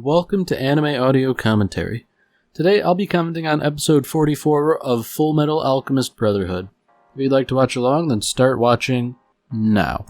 and welcome to Anime Audio Commentary. Today I'll be commenting on episode 44 of Fullmetal Alchemist Brotherhood. If you'd like to watch along, then start watching now.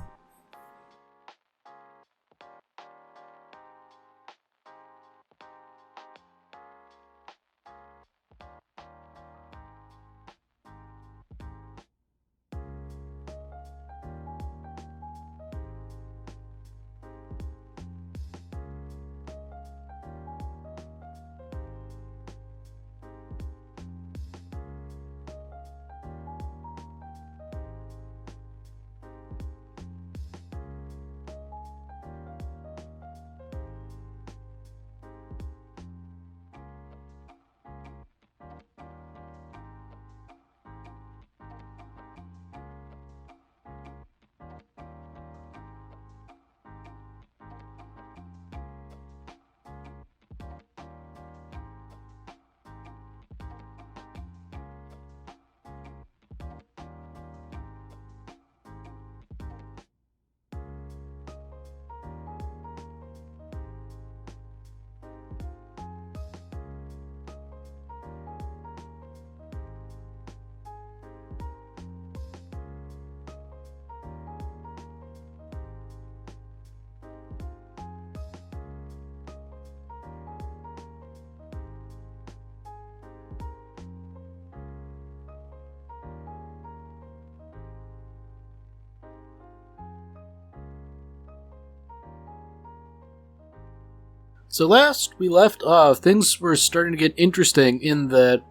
So last we left off, things were starting to get interesting in that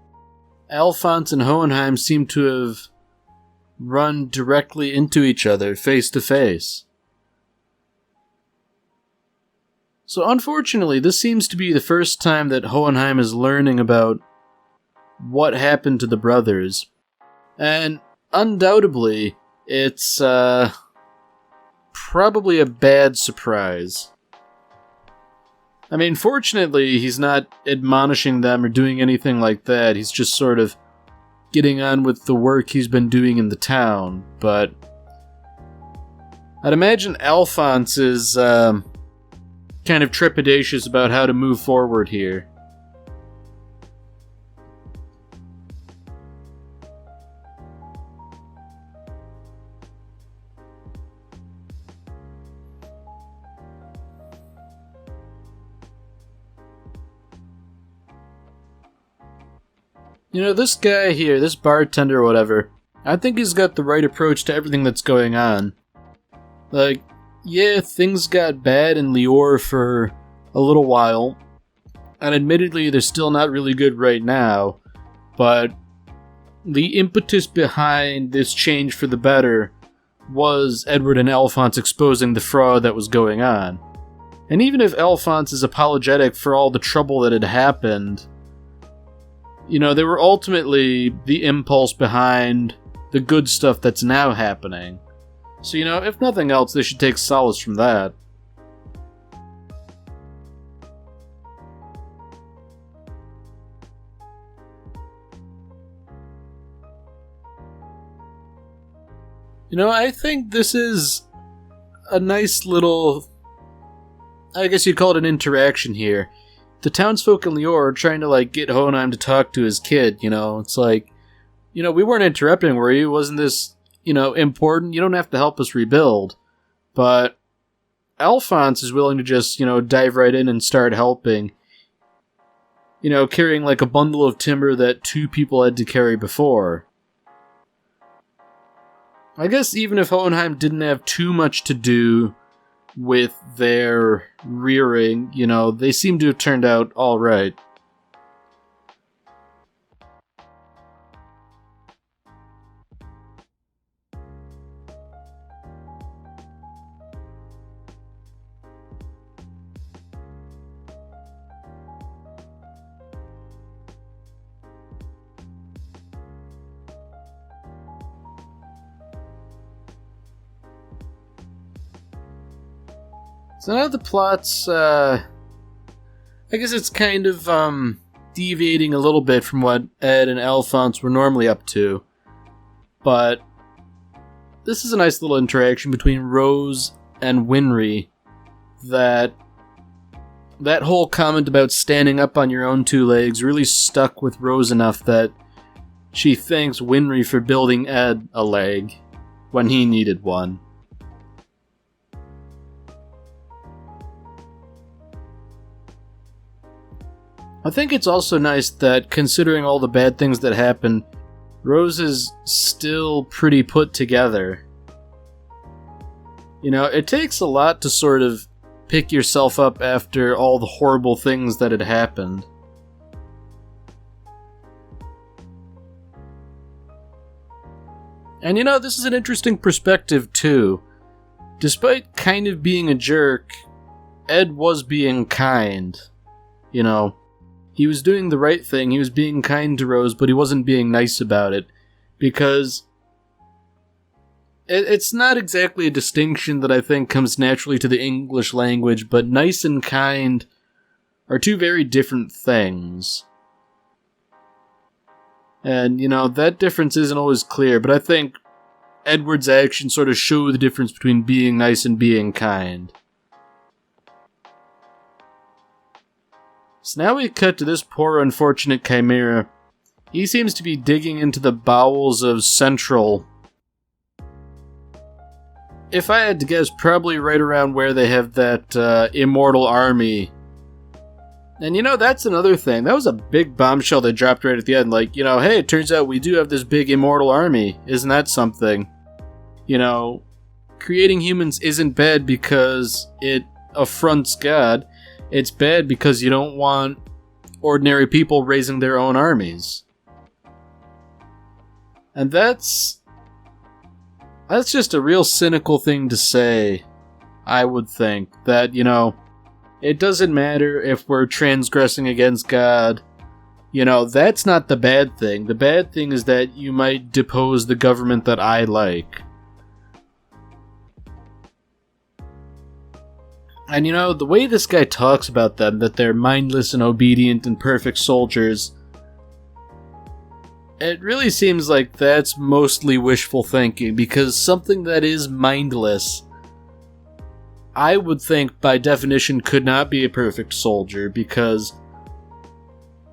Alphonse and Hohenheim seem to have run directly into each other, face to face. So unfortunately, this seems to be the first time that Hohenheim is learning about what happened to the brothers. And undoubtedly, it's probably a bad surprise. I mean, fortunately, he's not admonishing them or doing anything like that. He's just sort of getting on with the work he's been doing in the town. But I'd imagine Alphonse is kind of trepidatious about how to move forward here. You know, this guy here, this bartender or whatever, I think he's got the right approach to everything that's going on. Like, yeah, things got bad in Lior for a little while, and admittedly they're still not really good right now, but the impetus behind this change for the better was Edward and Alphonse exposing the fraud that was going on. And even if Alphonse is apologetic for all the trouble that had happened, you know, they were ultimately the impulse behind the good stuff that's now happening. So, you know, if nothing else, they should take solace from that. You know, I think this is a nice little, I guess you'd call it an interaction here. The townsfolk in Lior are trying to, like, get Hohenheim to talk to his kid, you know? It's like, you know, we weren't interrupting, were you? Wasn't this, you know, important? You don't have to help us rebuild. But Alphonse is willing to just, you know, dive right in and start helping. You know, carrying, like, a bundle of timber that two people had to carry before. I guess even if Hohenheim didn't have too much to do with their rearing, you know, they seem to have turned out alright. So now the plot's, I guess it's kind of, deviating a little bit from what Ed and Alphonse were normally up to. But this is a nice little interaction between Rose and Winry that that whole comment about standing up on your own two legs really stuck with Rose enough that she thanks Winry for building Ed a leg when he needed one. I think it's also nice that, considering all the bad things that happen, Rose is still pretty put together. You know, it takes a lot to sort of pick yourself up after all the horrible things that had happened. And you know, this is an interesting perspective too. Despite kind of being a jerk, Ed was being kind. You know, he was doing the right thing, he was being kind to Rose, but he wasn't being nice about it. Because it's not exactly a distinction that I think comes naturally to the English language, but nice and kind are two very different things. And, you know, that difference isn't always clear, but I think Edward's actions sort of show the difference between being nice and being kind. So now we cut to this poor unfortunate Chimera. He seems to be digging into the bowels of Central. If I had to guess, probably right around where they have that immortal army. And you know, that's another thing. That was a big bombshell they dropped right at the end. Like, you know, hey, it turns out we do have this big immortal army. Isn't that something? You know, creating humans isn't bad because it affronts God. It's bad because you don't want ordinary people raising their own armies. And that's just a real cynical thing to say, I would think. That, you know, it doesn't matter if we're transgressing against God. You know, that's not the bad thing. The bad thing is that you might depose the government that I like. And you know, the way this guy talks about them, that they're mindless and obedient and perfect soldiers, it really seems like that's mostly wishful thinking, because something that is mindless, I would think by definition could not be a perfect soldier, because,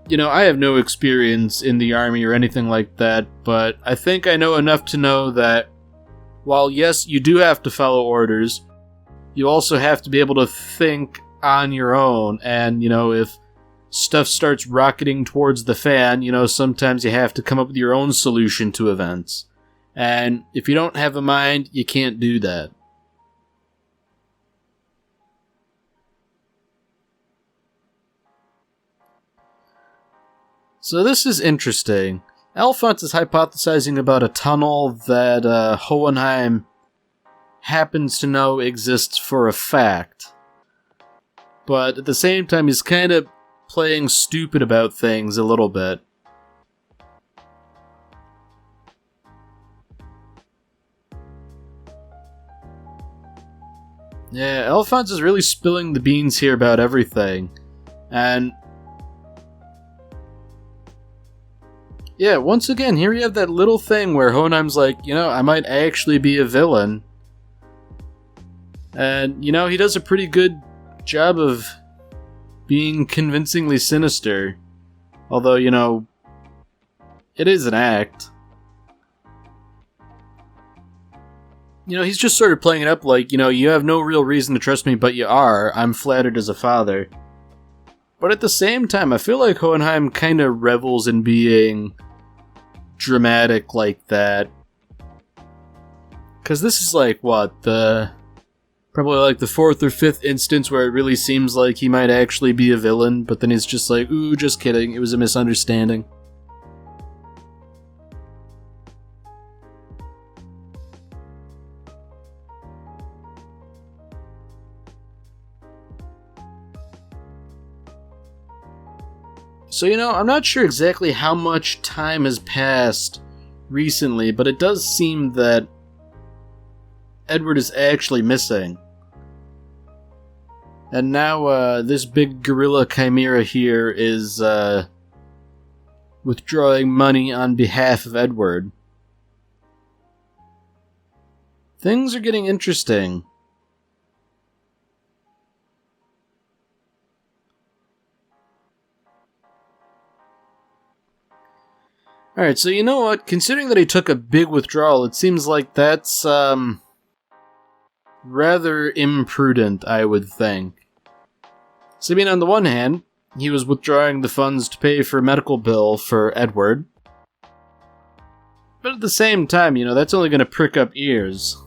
you know, I have no experience in the army or anything like that, but I think I know enough to know that while yes, you do have to follow orders, you also have to be able to think on your own, and, you know, if stuff starts rocketing towards the fan, you know, sometimes you have to come up with your own solution to events. And if you don't have a mind, you can't do that. So this is interesting. Alphonse is hypothesizing about a tunnel that Hohenheim happens to know exists for a fact. But at the same time, he's kind of playing stupid about things a little bit. Yeah, Alphonse is really spilling the beans here about everything. And yeah, once again, here you have that little thing where Hohenheim's like, you know, I might actually be a villain. And, you know, he does a pretty good job of being convincingly sinister. Although, you know, it is an act. You know, he's just sort of playing it up like, you know, you have no real reason to trust me, but you are. I'm flattered as a father. But at the same time, I feel like Hohenheim kind of revels in being dramatic like that. Because this is like, what, probably like the 4th or 5th instance where it really seems like he might actually be a villain, but then he's just like, ooh, just kidding, it was a misunderstanding. So, you know, I'm not sure exactly how much time has passed recently, but it does seem that Edward is actually missing. And now, this big gorilla chimera here is, withdrawing money on behalf of Edward. Things are getting interesting. Alright, so you know what? Considering that he took a big withdrawal, it seems like that's, rather imprudent, I would think. So, I mean, on the one hand, he was withdrawing the funds to pay for a medical bill for Edward. But at the same time, you know, that's only going to prick up ears.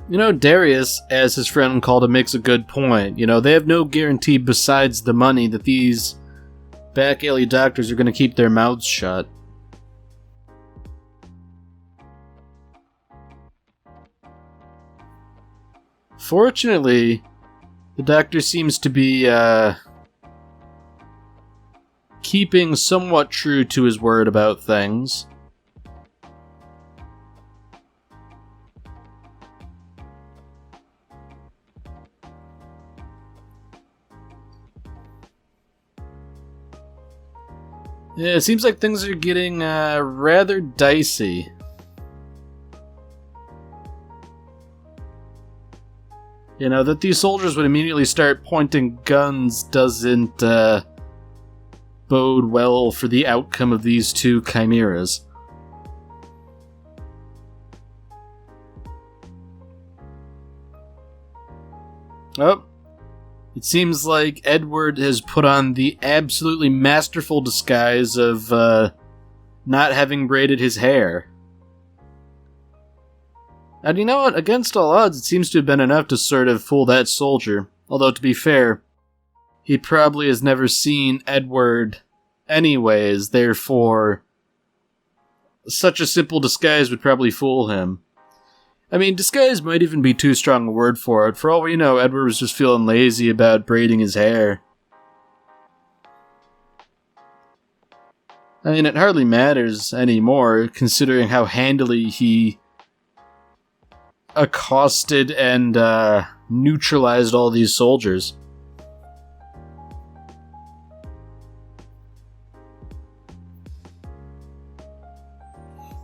You know, Darius, as his friend called him, makes a good point. You know, they have no guarantee besides the money that these back alley doctors are going to keep their mouths shut. Fortunately, the doctor seems to be, keeping somewhat true to his word about things. Yeah, it seems like things are getting rather dicey. You know, that these soldiers would immediately start pointing guns doesn't bode well for the outcome of these two chimeras. Oh. It seems like Edward has put on the absolutely masterful disguise of not having braided his hair. And you know what? Against all odds, it seems to have been enough to sort of fool that soldier. Although, to be fair, he probably has never seen Edward anyways, therefore such a simple disguise would probably fool him. I mean, disguise might even be too strong a word for it. For all we know, Edward was just feeling lazy about braiding his hair. I mean, it hardly matters anymore, considering how handily he accosted and neutralized all these soldiers.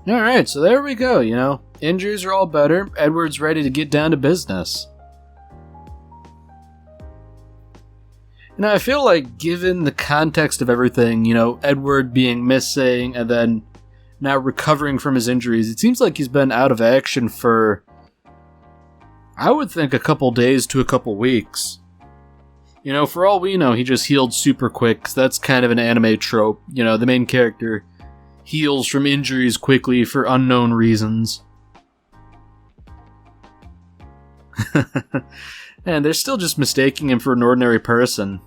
Alright, so there we go, you know. Injuries are all better. Edward's ready to get down to business. Now, I feel like, given the context of everything, you know, Edward being missing and then now recovering from his injuries, it seems like he's been out of action for, I would think, a couple days to a couple weeks. You know, for all we know, he just healed super quick, 'cause that's kind of an anime trope. You know, the main character heals from injuries quickly for unknown reasons. And they're still just mistaking him for an ordinary person.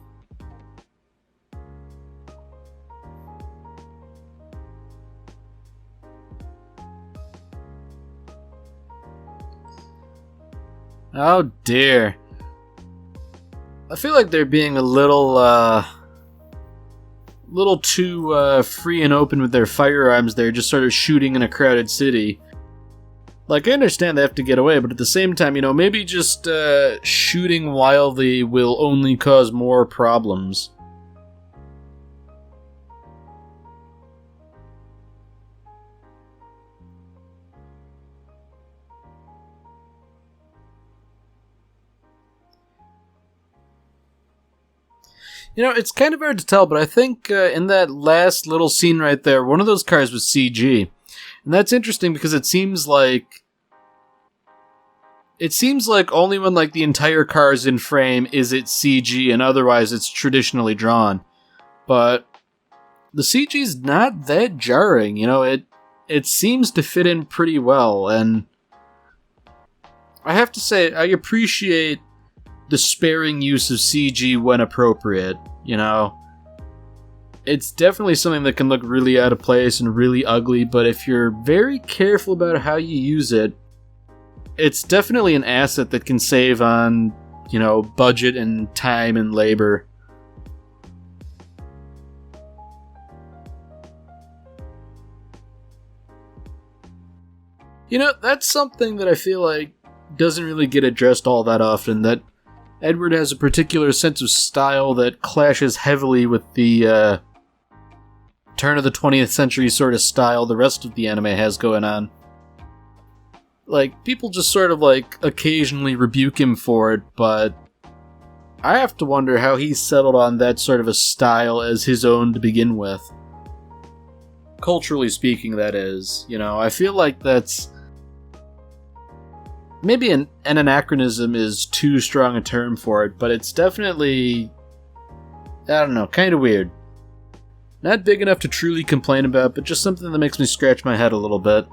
Oh dear. I feel like they're being a little too free and open with their firearms there, just sort of shooting in a crowded city. Like, I understand they have to get away, but at the same time, you know, maybe just shooting wildly will only cause more problems. You know, it's kind of hard to tell, but I think in that last little scene right there, one of those cars was CG. And that's interesting because it seems like only when like the entire car is in frame is it CG, and otherwise it's traditionally drawn. But the CG's not that jarring, you know, it seems to fit in pretty well, and I have to say I appreciate the sparing use of CG when appropriate, you know. It's definitely something that can look really out of place and really ugly, but if you're very careful about how you use it, it's definitely an asset that can save on, you know, budget and time and labor. You know, that's something that I feel like doesn't really get addressed all that often, that Edward has a particular sense of style that clashes heavily with the turn of the 20th century sort of style the rest of the anime has going on. Like, people just sort of, like, occasionally rebuke him for it, but I have to wonder how he settled on that sort of a style as his own to begin with. Culturally speaking, that is. You know, I feel like that's... maybe an anachronism is too strong a term for it, but it's definitely... I don't know, kind of weird. Not big enough to truly complain about, but just something that makes me scratch my head a little bit.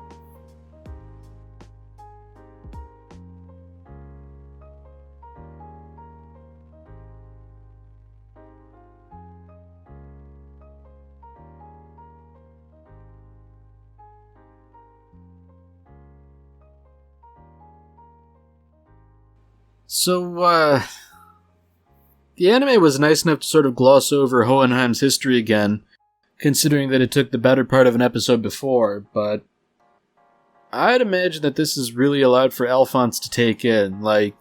So, the anime was nice enough to sort of gloss over Hohenheim's history again, considering that it took the better part of an episode before, but I'd imagine that this is really a lot for Alphonse to take in. Like,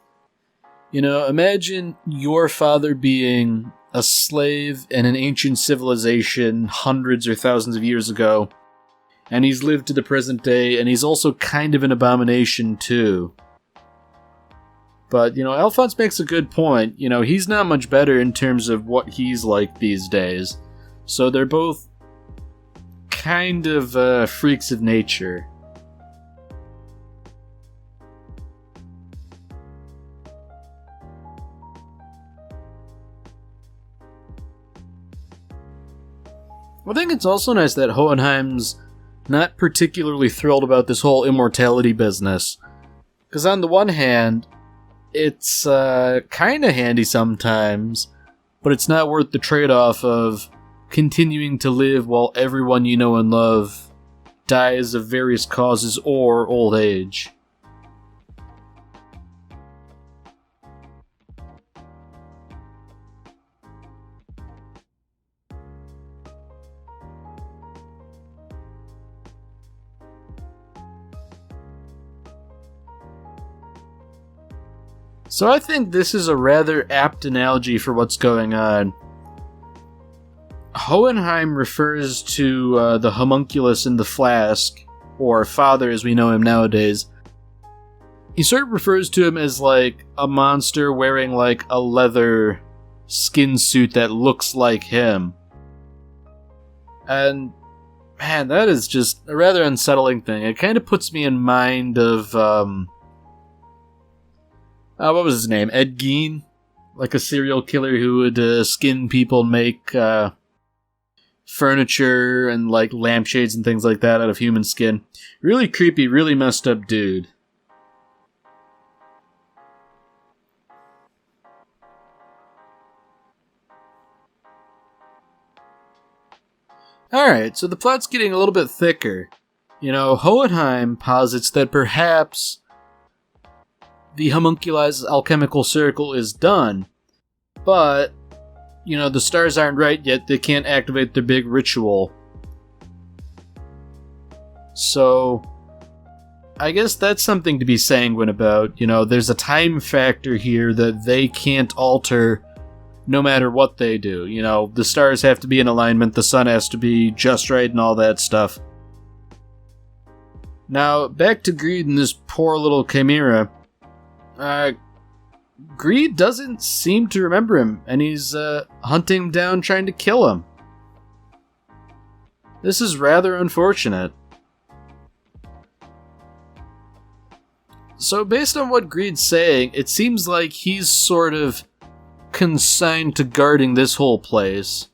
you know, imagine your father being a slave in an ancient civilization hundreds or thousands of years ago, and he's lived to the present day, and he's also kind of an abomination too. But, you know, Alphonse makes a good point. You know, he's not much better in terms of what he's like these days. So they're both kind of freaks of nature. I think it's also nice that Hohenheim's not particularly thrilled about this whole immortality business. Because on the one hand, it's kind of handy sometimes, but it's not worth the trade-off of continuing to live while everyone you know and love dies of various causes or old age. So I think this is a rather apt analogy for what's going on. Hohenheim refers to the homunculus in the flask, or father as we know him nowadays. He sort of refers to him as like a monster wearing like a leather skin suit that looks like him. And man, that is just a rather unsettling thing. It kind of puts me in mind of what was his name? Ed Gein? Like a serial killer who would skin people and make furniture and like lampshades and things like that out of human skin. Really creepy, really messed up dude. Alright, so the plot's getting a little bit thicker. You know, Hohenheim posits that perhaps the homunculized alchemical circle is done, but, you know, the stars aren't right yet, they can't activate their big ritual. So, I guess that's something to be sanguine about. You know, there's a time factor here that they can't alter no matter what they do. You know, the stars have to be in alignment, the sun has to be just right, and all that stuff. Now, back to Greed and this poor little chimera. Greed doesn't seem to remember him, and he's hunting him down, trying to kill him. This is rather unfortunate. So based on what Greed's saying, it seems like he's sort of consigned to guarding this whole place.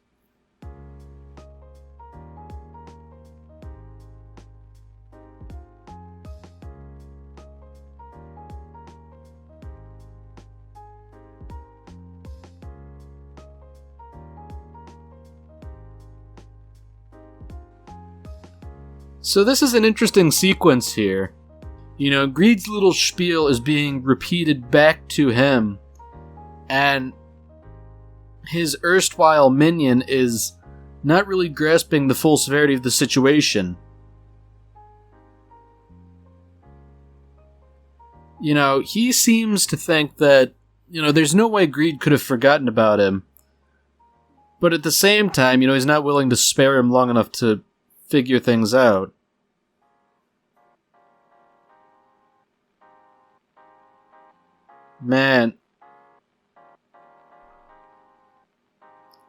So this is an interesting sequence here. You know, Greed's little spiel is being repeated back to him, and his erstwhile minion is not really grasping the full severity of the situation. You know, he seems to think that, you know, there's no way Greed could have forgotten about him. But at the same time, you know, he's not willing to spare him long enough to figure things out. Man.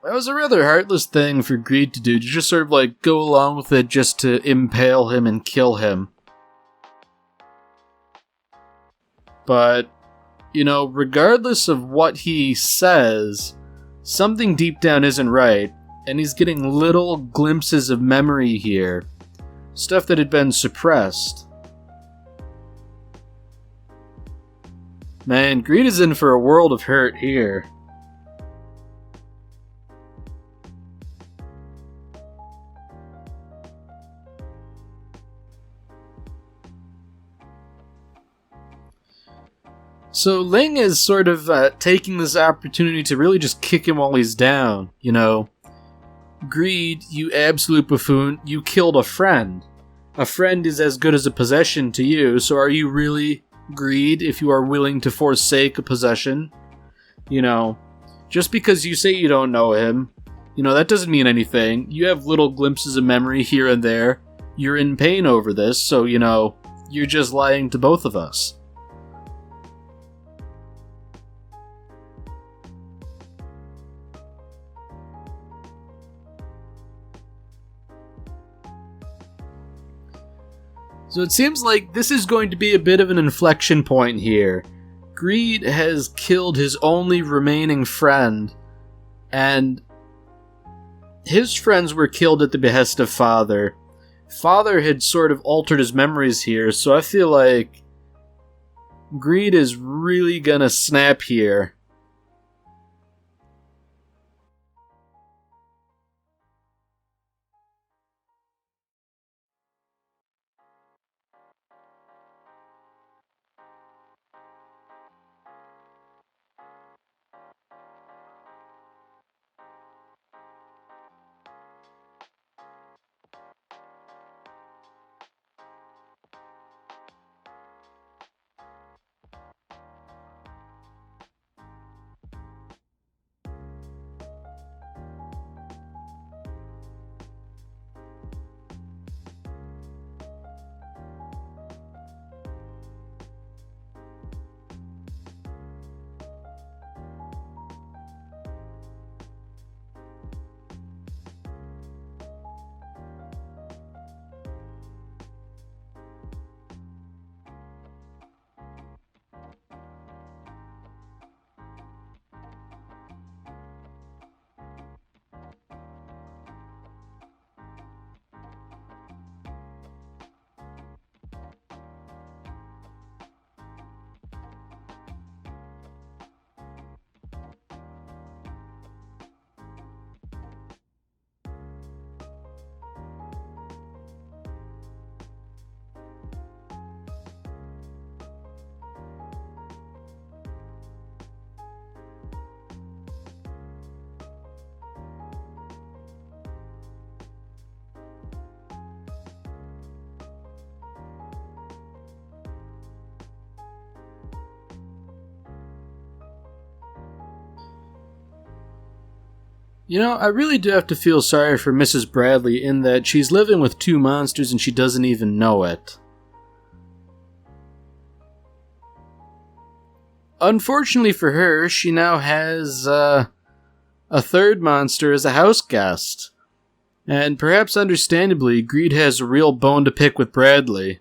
That was a rather heartless thing for Greed to do, to just sort of like go along with it just to impale him and kill him. But, you know, regardless of what he says, something deep down isn't right, and he's getting little glimpses of memory here. Stuff that had been suppressed. Man, Greed is in for a world of hurt here. So Ling is sort of taking this opportunity to really just kick him while he's down, you know. Greed, you absolute buffoon, you killed a friend. A friend is as good as a possession to you, so are you really Greed if you are willing to forsake a possession? You know, just because you say you don't know him, you know, that doesn't mean anything. You have little glimpses of memory here and there. You're in pain over this, so, you know, you're just lying to both of us. So it seems like this is going to be a bit of an inflection point here. Greed has killed his only remaining friend, and his friends were killed at the behest of Father. Father had sort of altered his memories here, so I feel like Greed is really gonna snap here. You know, I really do have to feel sorry for Mrs. Bradley in that she's living with two monsters and she doesn't even know it. Unfortunately for her, she now has a third monster as a house guest. And perhaps understandably, Greed has a real bone to pick with Bradley.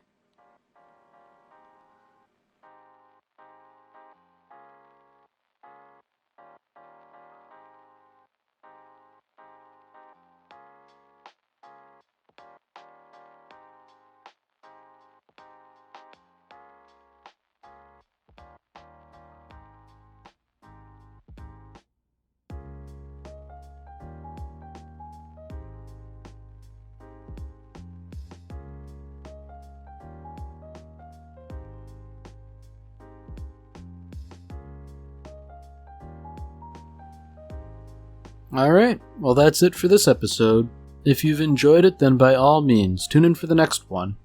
Alright, well that's it for this episode. If you've enjoyed it, then by all means, tune in for the next one.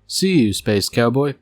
See you, Space Cowboy.